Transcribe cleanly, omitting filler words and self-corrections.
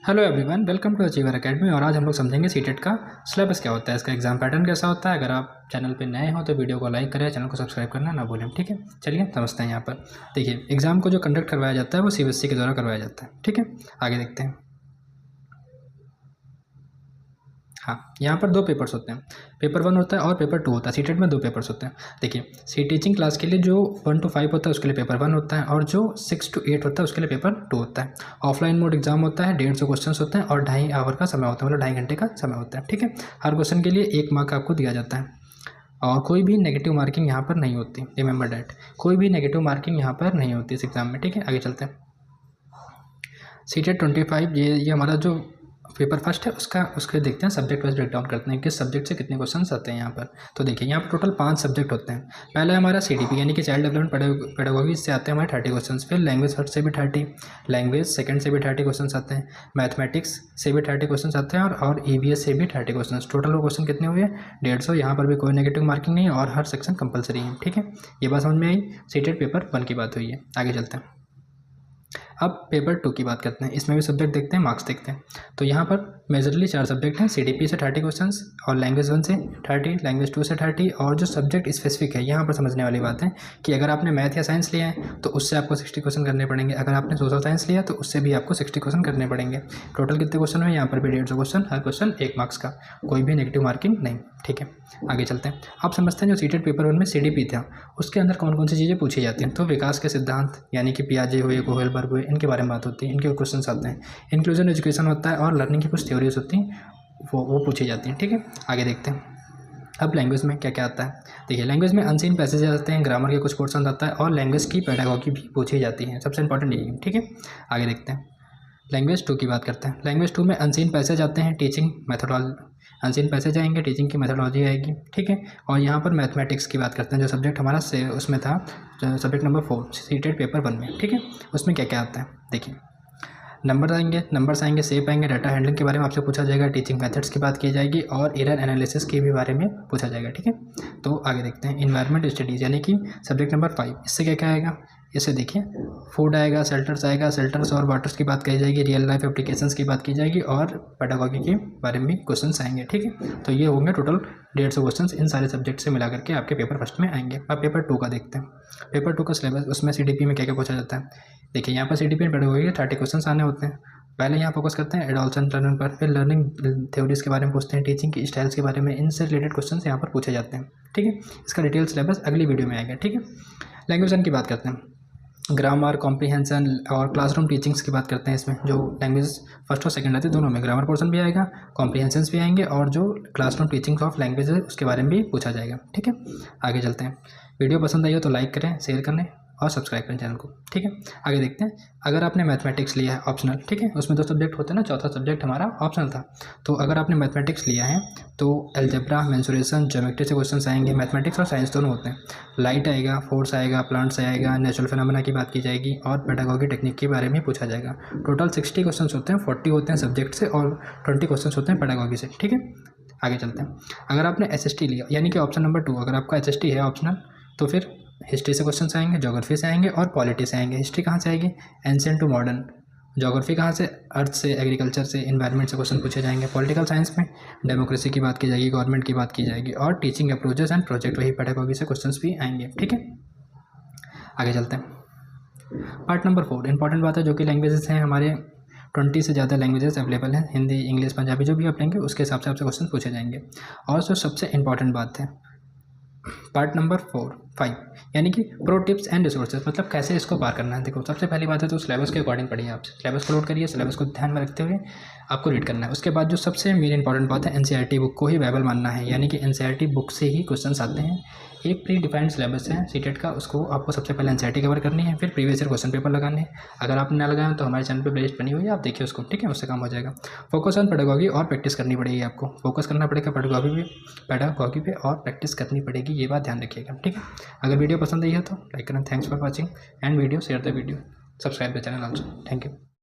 Hello everyone, welcome to Achiever Academy. और आज हम लोग समझेंगे सीटेट का सिलेबस क्या होता है, इसका एग्जाम पैटर्न कैसा होता है। अगर आप चैनल पे नए हो तो वीडियो को लाइक करें, चैनल को सब्सक्राइब करना ना भूलें। ठीक है, चलिए समझते हैं। यहाँ पर देखिए, एग्जाम को जो कंडक्ट करवाया जाता है वो सीबीएसई के द्वारा करवाया जाता है। ठीक है, आगे देखते हैं। हाँ, यहाँ पर दो पेपर्स होते हैं, पेपर 1 होता है और पेपर 2 होता है। सीटेट में दो पेपर्स होते हैं। देखिए, सी टीचिंग क्लास के लिए जो 1 to 5 होता है उसके लिए पेपर 1 होता है, और जो 6 to 8 होता है उसके लिए पेपर 2 होता है। ऑफलाइन मोड एग्जाम होता है, 150 क्वेश्चन होते हैं और 2.5 आवर का समय होता है, मतलब 2.5 घंटे का समय होता है। ठीक है, हर क्वेश्चन के लिए 1 मार्क आपको दिया जाता है और कोई भी नेगेटिव मार्किंग यहाँ पर नहीं होती। रिमेंबर डैट, कोई भी नेगेटिव मार्किंग यहाँ पर नहीं होती इस एग्जाम में। ठीक है, आगे चलते हैं। सीटेट 25 ये हमारा जो पेपर फर्स्ट है उसके देखते हैं। सब्जेक्ट वाइज ब्रेकडाउन करते हैं किस सब्जेक्ट से कितने क्वेश्चंस आते हैं यहाँ पर। तो देखिए, यहाँ पर टोटल 5 सब्जेक्ट होते हैं। पहला हमारा सीडीपी यानी कि चाइल्ड डेवलपमेंट पेडागोगी से आते हैं हमारे 30 क्वेश्चंस। फिर लैंग्वेज फर्स्ट से भी 30, लैंग्वेज सेकंड से भी 30 क्वेश्चंस आते हैं, मैथमेटिक्स से भी 30 क्वेश्चंस आते हैं और ईवीएस से भी 30 क्वेश्चंस। टोटल वो क्वेश्चन कितने हुए? 150। यहाँ पर भी कोई नेगेटिव मार्किंग नहीं है और हर सेक्शन कंपलसरी है। ठीक है, ये बात समझ में आई। सीटेट पेपर 1 की बात हुई है। आगे चलते हैं। अब पेपर 2 की बात करते हैं। इसमें भी सब्जेक्ट देखते हैं, मार्क्स देखते हैं। तो यहाँ पर मेजरली 4 सब्जेक्ट हैं। सीडीपी से 30 क्वेश्चंस और लैंग्वेज 1 से 30, लैंग्वेज 2 से 30। और जो सब्जेक्ट स्पेसिफिक है, यहाँ पर समझने वाली बात है कि अगर आपने मैथ या साइंस लिया है तो उससे आपको 60 क्वेश्चन करने पड़ेंगे। अगर आपने सोशल साइंस लिया तो उससे भी आपको 60 क्वेश्चन करने पड़ेंगे। टोटल कितने क्वेश्चन हुए? यहाँ पर भी 150 क्वेश्चन, हर क्वेश्चन 1 मार्क्स का, कोई भी नेगेटिव मार्किंग नहीं। ठीक है, आगे चलते हैं। आप समझते हैं जो सीटेट पेपर 1 में सीडीपी था उसके अंदर कौन कौन सी चीज़ें पूछी जाती हैं। तो विकास के सिद्धांत यानी कि पियाजे हुए, कोहेलबर्ग हुए, इनके बारे में बात होती है, इनके क्वेश्चन आते हैं। इंक्लूजन एजुकेशन होता है और लर्निंग की कुछ थ्योरीज होती हैं, वो पूछी जाती हैं। ठीक है, आगे देखते हैं। अब लैंग्वेज में क्या क्या आता है। देखिए, लैंग्वेज में अनसीन पैसेज आते हैं, ग्रामर के कुछ पोर्शन आता है और लैंग्वेज की पेडागोगी भी पूछी जाती है। सबसे इंपॉर्टेंट यही है। ठीक है, आगे देखते हैं। लैंग्वेज 2 की बात करते हैं। लैंग्वेज 2 में अनसीन पैसेज आते हैं, टीचिंग मेथोडॉलजी, अनसीन पैसेज आएंगे, टीचिंग की मेथोडॉलजी आएगी। ठीक है, और यहाँ पर मैथमेटिक्स की बात करते हैं, जो सब्जेक्ट हमारा से उसमें था, सब्जेक्ट नंबर 4 सीटेट पेपर 1 में। ठीक है, उसमें क्या क्या आता है देखिए। नंबर्स आएंगे, शेप आएंगे, डाटा हैंडलिंग के बारे में आपसे पूछा जाएगा, टीचिंग मेथड्स की बात की जाएगी और एरर एनालिसिस के भी बारे में पूछा जाएगा। ठीक है, तो आगे देखते हैं। इन्वायरमेंट स्टडीज़ यानी कि सब्जेक्ट नंबर 5, इससे क्या क्या आएगा? इससे देखिए, फूड आएगा, शेल्टर्स आएगा, शेल्टर्स और वाटर्स की बात कही जाएगी, रियल लाइफ एप्लीकेशंस की बात की जाएगी और पेडागोगी के बारे में भी क्वेश्चंस आएंगे। ठीक है, तो ये होंगे टोटल 150 क्वेश्चंस, इन सारे सब्जेक्ट से मिला करके आपके पेपर फर्स्ट में आएंगे। अब पेपर 2 का देखते हैं। पेपर 2 का सिलेबस, उसमें सीडीपी में क्या क्या पूछा जाता है। देखिए, यहाँ पर सीडीपी में पेडागोगी के 30 क्वेश्चन आने होते हैं। पहले यहाँ फोकस करते हैं एडोलसेंट लर्निंग पर, फिर लर्निंग थ्योरीज के बारे में पूछते हैं, टीचिंग की स्टाइल्स के बारे में, इनसे रिलेटेड क्वेश्चन यहाँ पर पूछे जाते हैं। ठीक है, इसका डिटेल सिलेबस अगली वीडियो में आएगा। ठीक है, लैंग्वेज 1 की बात करते हैं। ग्रामर, कॉम्प्रीहेंशन और क्लासरूम टीचिंग्स की बात करते हैं। इसमें जो लैंग्वेज फर्स्ट और सेकंड आती है दोनों में ग्रामर पोर्शन भी आएगा, कॉम्प्रीहेंशंस भी आएंगे और जो क्लासरूम टीचिंग ऑफ लैंग्वेज है उसके बारे में भी पूछा जाएगा। ठीक है, आगे चलते हैं। वीडियो पसंद आई हो तो लाइक करें, शेयर करें और सब्सक्राइब करें चैनल को। ठीक है, आगे देखते हैं। अगर आपने मैथमेटिक्स लिया है ऑप्शनल, ठीक है, उसमें 2 सब्जेक्ट होते हैं ना, चौथा सब्जेक्ट हमारा ऑप्शनल था। तो अगर आपने मैथमेटिक्स लिया है तो एल्जेब्रा, मेंसुरेशन, ज्योमेट्री से क्वेश्चन आएंगे। मैथमेटिक्स और साइंस दोनों होते हैं। लाइट आएगा, फोर्स आएगा, प्लांट्स आएगा, नेचुरल फिनोमेना की बात की जाएगी और पेडागोगी टेक्निक के बारे में पूछा जाएगा। टोटल 60 क्वेश्चन होते हैं, 40 होते हैं सब्जेक्ट से और 20 क्वेश्चन होते हैं पेडागोगी से। ठीक है, आगे चलते हैं। अगर आपने एसएसटी लिया यानी कि ऑप्शन नंबर 2, अगर आपका एसएसटी है ऑप्शनल, तो फिर हिस्ट्री से क्वेश्चन आएंगे, ज्योग्राफी से आएंगे और पॉलिटी से आएंगे। हिस्ट्री कहाँ से आएगी? Ancient to modern. ज्योग्राफी कहाँ से? अर्थ से, एग्रीकल्चर से, इन्वायरमेंट से क्वेश्चन पूछे जाएंगे। पॉलिटिकल साइंस में डेमोक्रेसी की बात की जाएगी, गवर्नमेंट की बात की जाएगी और टीचिंग अप्रोचेस एंड प्रोजेक्ट, वही पेडागोगी से क्वेश्चन भी आएंगे। ठीक है, आगे चलते हैं। पार्ट नंबर 4 इंपॉर्टेंट बात है, जो कि लैंग्वेजेस हैं हमारे 20 से ज़्यादा लैंग्वेजेस अवेलेबल हैं, हिंदी, इंग्लिश, पंजाबी, जो भी आप लेंगे उसके हिसाब से आपसे क्वेश्चन पूछे जाएंगे। और जो सबसे इंपॉर्टेंट बात है, पार्ट नंबर 5 यानी कि प्रो टिप्स एंड रिसोर्सेज, मतलब कैसे इसको पार करना है। देखो, सबसे पहली बात है तो सिलेबस के अकॉर्डिंग पढ़िए। आप सिलेबस को लोड करिए, सिलेबस को ध्यान में रखते हुए आपको रीड करना है। उसके बाद जो सबसे मेन इंपॉर्टेंट बात है, एनसीईआरटी बुक को ही बाइबल मानना है, यानी कि एनसीईआरटी बुक से ही क्वेश्चंस आते हैं। एक प्री डिफाइंड सिलेबस है सीटेट का, उसको आपको सबसे पहले एनसीईआरटी कवर करनी है, फिर प्रीवियस ईयर क्वेश्चन पेपर लगाने हैं। अगर आपने ना लगाया तो हमारे चैनल पर प्लेलिस्ट बनी हुई है, आप देखिए उसको। ठीक है, उससे काम हो जाएगा। फोकस ऑन पेडागोगी और प्रैक्टिस करनी पड़ेगी आपको, फोकस करना पड़ेगा पेडागोगी पे और प्रैक्टिस करनी पड़ेगी, ये बात ध्यान रखिएगा। ठीक है, अगर वीडियो पसंद आई है तो लाइक करें। Thanks for watching and video share the video, subscribe the channel also. Thank you.